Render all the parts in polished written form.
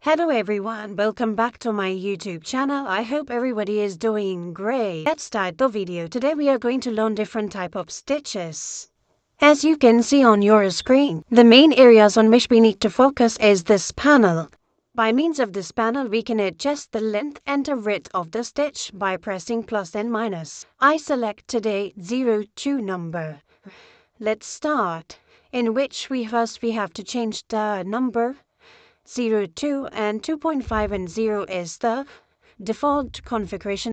Hello everyone, welcome back to my YouTube channel. I hope everybody is doing great. Let's start the video. Today we are going to learn different type of stitches. As you can see on your screen, the main areas on which we need to focus is this panel. By means of this panel, we can adjust the length and the width of the stitch by pressing plus and minus. I select today 02 number. Let's start, in which we first have to change the number 02 and 2.5 and 0 is the default configuration.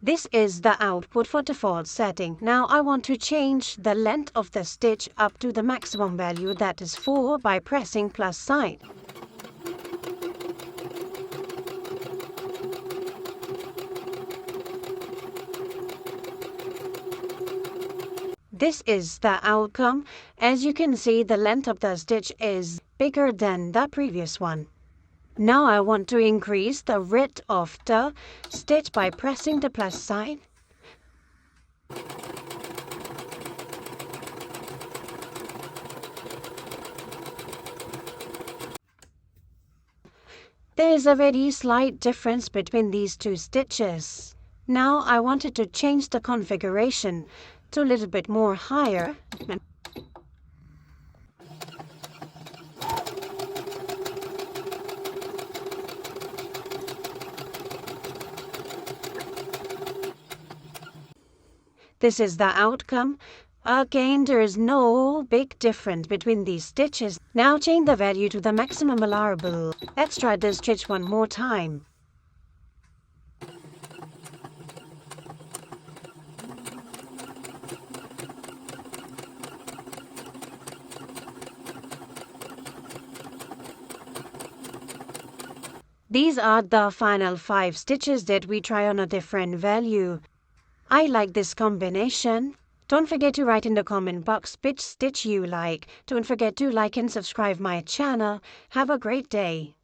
This is the output for default setting. Now I want to change the length of the stitch up to the maximum value, that is 4, by pressing plus sign. This is the outcome. As you can see, the length of the stitch is bigger than the previous one. Now I want to increase the width of the stitch by pressing the plus sign. There is a very slight difference between these two stitches. Now I wanted to change the configuration to a little bit more higher. This is the outcome. Again, there is no big difference between these stitches. Now change the value to the maximum allowable. Let's try this stitch one more time. These are the final 5 stitches that we try on a different value. I like this combination. Don't forget to write in the comment box which stitch you like. Don't forget to like and subscribe my channel. Have a great day.